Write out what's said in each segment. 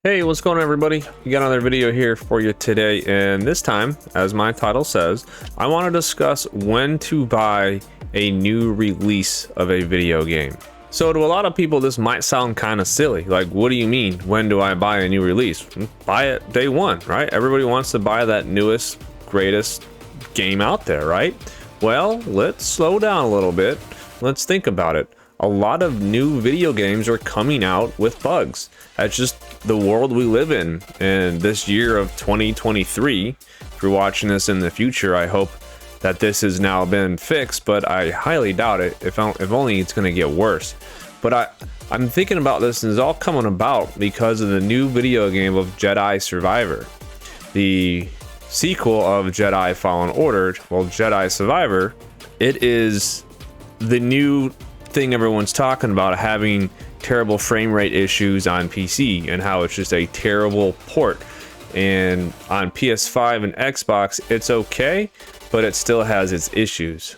Hey, what's going on, everybody? We got another video here for you today, and this time, as my title says, I want to discuss when to buy a new release of a video game. So to a lot of people, this might sound kind of silly. Like, what do you mean, when do I buy a new release? Buy it day one, right? Everybody wants to buy that newest, greatest game out there, right? Well, let's slow down a little bit. Let's think about it. A lot of new video games are coming out with bugs. That's just the world we live in this year of 2023. If you're watching this in the future, I hope that this has now been fixed, but I highly doubt it. If only it's going to get worse. But I'm thinking about this, and it's all coming about because of the new video game of Jedi Survivor, the sequel of Jedi Fallen Order. Well, Jedi Survivor, it is the new thing everyone's talking about, having terrible frame rate issues on PC and how it's just a terrible port. And on PS5 and Xbox, it's okay, but it still has its issues.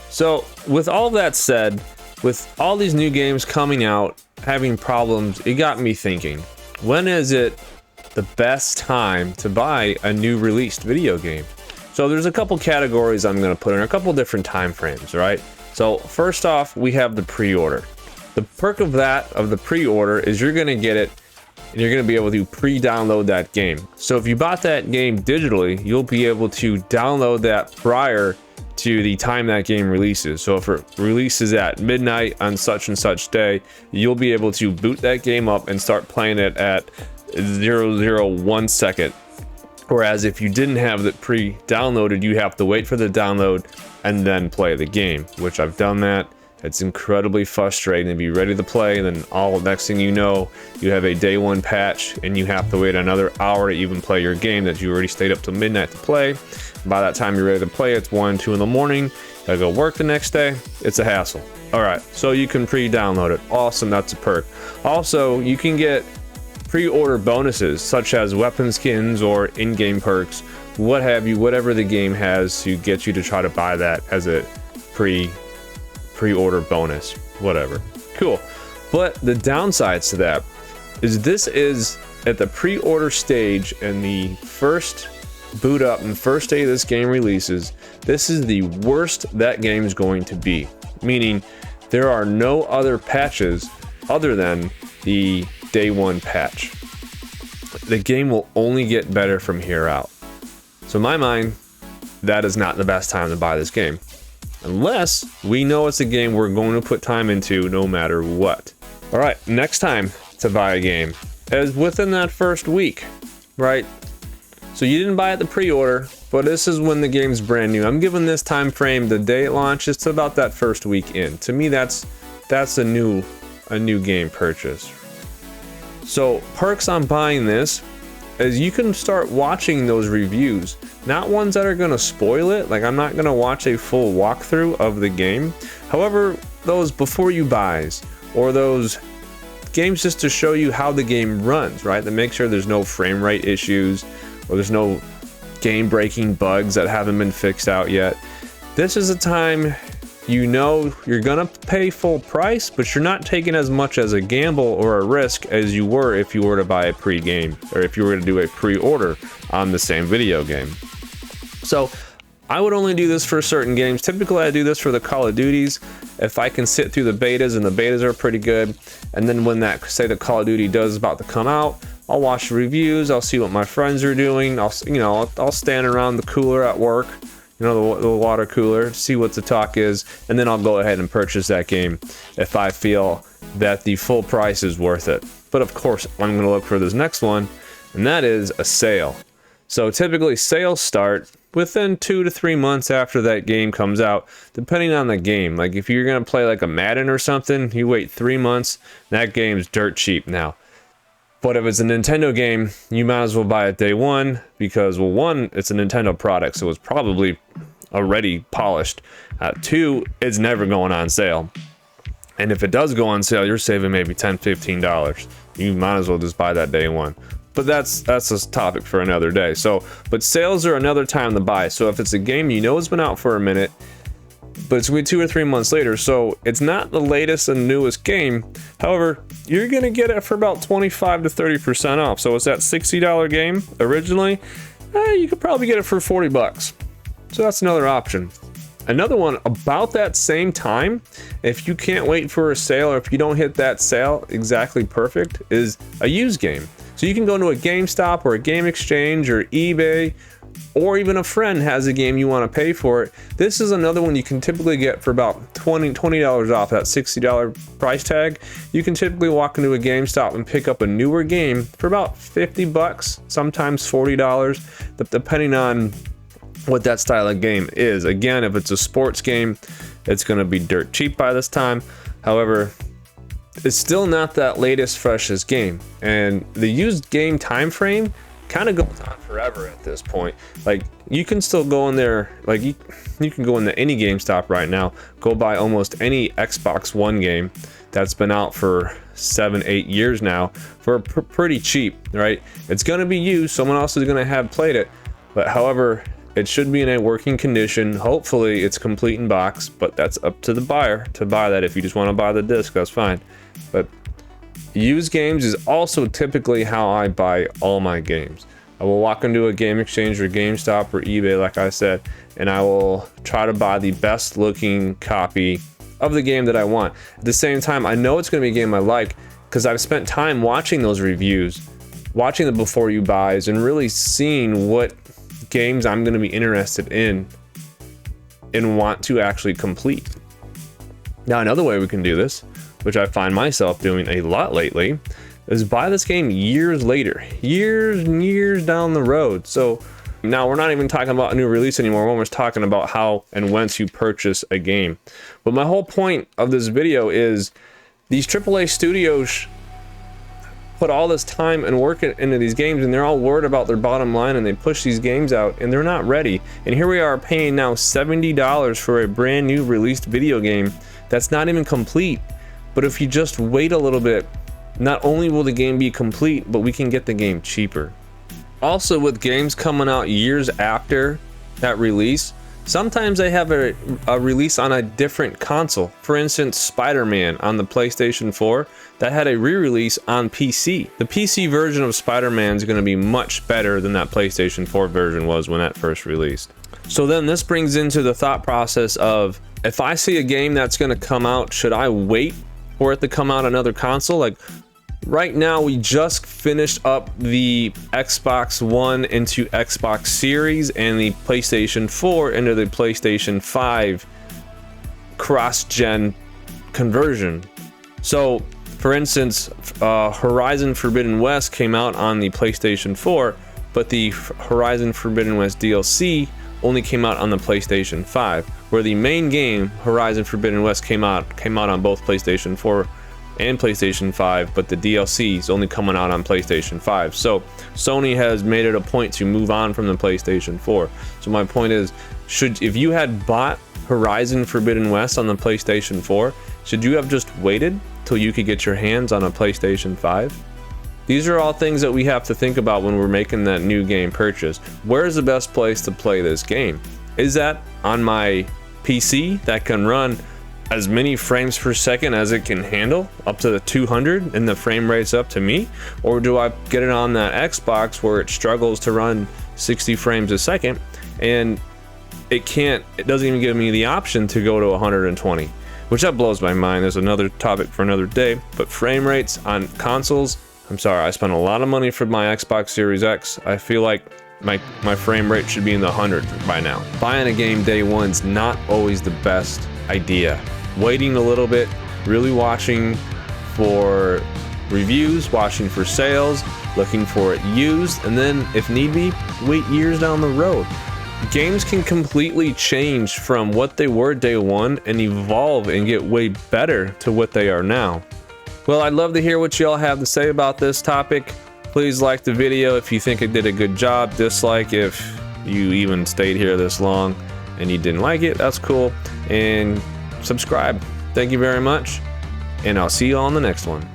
So with all that said, with all these new games coming out, having problems, it got me thinking, when is it the best time to buy a new released video game? So there's a couple categories I'm going to put in, a couple different time frames, right? So first off, we have the pre-order. The perk of the pre-order is you're going to get it and you're going to be able to pre-download that game. So if you bought that game digitally, you'll be able to download that prior to the time that game releases. So if it releases at midnight on such and such day, you'll be able to boot that game up and start playing it at 001 second. Whereas if you didn't have it pre-downloaded, you have to wait for the download and then play the game, which I've done that. It's incredibly frustrating to be ready to play, and then next thing you know, you have a day one patch and you have to wait another hour to even play your game that you already stayed up till midnight to play. By that time you're ready to play, it's 1, 2 in the morning. Gotta go work the next day. It's a hassle. All right, so you can pre-download it. Awesome, that's a perk. Also, you can get pre-order bonuses such as weapon skins or in-game perks, what have you, whatever the game has to get you to try to buy that as a pre-order bonus, whatever. Cool. But the downsides to that is this is at the pre-order stage and the first boot up and first day this game releases, this is the worst that game is going to be. Meaning there are no other patches other than the day one patch. The game will only get better from here out. So in my mind, that is not the best time to buy this game. Unless we know it's a game we're going to put time into no matter what. All right, next time to buy a game is within that first week, right? So you didn't buy it the pre-order, but this is when the game's brand new. I'm giving this time frame, the day it launches, to about that first week in. To me, that's a new game purchase. So perks on buying this is you can start watching those reviews, not ones that are going to spoil it. Like, I'm not going to watch a full walkthrough of the game. However, those before you buys or those games just to show you how the game runs, right? To make sure there's no frame rate issues or there's no game breaking bugs that haven't been fixed out yet. This is a time you know you're gonna pay full price, but you're not taking as much as a gamble or a risk as you were if you were to buy a pre-game or if you were to do a pre-order on the same video game. So I would only do this for certain games. Typically I do this for the Call of Duties. If I can sit through the betas and the betas are pretty good, and then when that, say, the Call of Duty does about to come out, I'll watch the reviews, I'll see what my friends are doing, I'll stand around the cooler at work, the water cooler, see what the talk is, and then I'll go ahead and purchase that game if I feel that the full price is worth it. But of course, I'm going to look for this next one, and that is a sale. So typically sales start within 2 to 3 months after that game comes out, depending on the game. Like if you're going to play like a Madden or something, you wait 3 months, that game's dirt cheap now. But if it's a Nintendo game, you might as well buy it day one because, well, one, it's a Nintendo product, so it's probably already polished. 2, it's never going on sale. And if it does go on sale, you're saving maybe $10, $15. You might as well just buy that day one. But that's a topic for another day. So, but sales are another time to buy. So if it's a game you know has been out for a minute, but it's gonna be 2 or 3 months later, so it's not the latest and newest game. However, you're gonna get it for about 25 to 30% off. So it's that $60 game originally. You could probably get it for 40 bucks. So that's another option. Another one about that same time, if you can't wait for a sale, or if you don't hit that sale exactly perfect, is a used game. So you can go into a GameStop or a Game Exchange or eBay, or even a friend has a game you want to pay for it. This is another one you can typically get for about $20 off that $60 price tag. You can typically walk into a GameStop and pick up a newer game for about 50 bucks, sometimes $40, depending on what that style of game is. Again, if it's a sports game, it's going to be dirt cheap by this time. However, it's still not that latest, freshest game, and the used game time frame kind of goes on forever at this point. Like, you can still go in there, like you can go into any GameStop right now, go buy almost any Xbox One game that's been out for 7-8 years now for pretty cheap, right? It's going to be used, someone else is going to have played it, but however, it should be in a working condition. Hopefully it's complete in box, but that's up to the buyer to buy that. If you just want to buy the disc, that's fine. But used games is also typically how I buy all my games. I will walk into a Game Exchange or GameStop or eBay, like I said, and I will try to buy the best looking copy of the game that I want. At the same time, I know it's going to be a game I like because I've spent time watching those reviews, watching the before you buys, and really seeing what games I'm going to be interested in and want to actually complete. Now, another way we can do this, which I find myself doing a lot lately, is buy this game years later, years and years down the road. So now we're not even talking about a new release anymore. We're almost talking about how and whence you purchase a game. But my whole point of this video is these AAA studios put all this time and work into these games, and they're all worried about their bottom line, and they push these games out and they're not ready. And here we are paying now $70 for a brand new released video game that's not even complete. But if you just wait a little bit, not only will the game be complete, but we can get the game cheaper. Also, with games coming out years after that release, sometimes they have a release on a different console. For instance, Spider-Man on the PlayStation 4, that had a re-release on PC. The PC version of Spider-Man is going to be much better than that PlayStation 4 version was when that first released. So then this brings into the thought process of, if I see a game that's going to come out, should I wait for it to come out on another console? Like, right now we just finished up the Xbox One into Xbox Series and the PlayStation 4 into the PlayStation 5 cross-gen conversion. So for instance, Horizon Forbidden West came out on the PlayStation 4, but the Horizon Forbidden West DLC only came out on the PlayStation 5, where the main game, Horizon Forbidden West, came out on both PlayStation 4 and PlayStation 5, but the DLC is only coming out on PlayStation 5. So Sony has made it a point to move on from the PlayStation 4. So my point is, if you had bought Horizon Forbidden West on the PlayStation 4, should you have just waited till you could get your hands on a PlayStation 5? These are all things that we have to think about when we're making that new game purchase. Where's the best place to play this game? Is that on my PC that can run as many frames per second as it can handle, up to the 200, and the frame rate's up to me? Or do I get it on that Xbox where it struggles to run 60 frames a second, and it doesn't even give me the option to go to 120, which that blows my mind. There's another topic for another day. But frame rates on consoles, I'm sorry, I spent a lot of money for my Xbox Series X. I feel like my frame rate should be in the hundreds by now. Buying a game day one's not always the best idea. Waiting a little bit, really watching for reviews, watching for sales, looking for it used, and then if need be, wait years down the road. Games can completely change from what they were day one and evolve and get way better to what they are now. Well, I'd love to hear what y'all have to say about this topic. Please like the video if you think it did a good job. Dislike if you even stayed here this long and you didn't like it. That's cool. And subscribe. Thank you very much, and I'll see you all on the next one.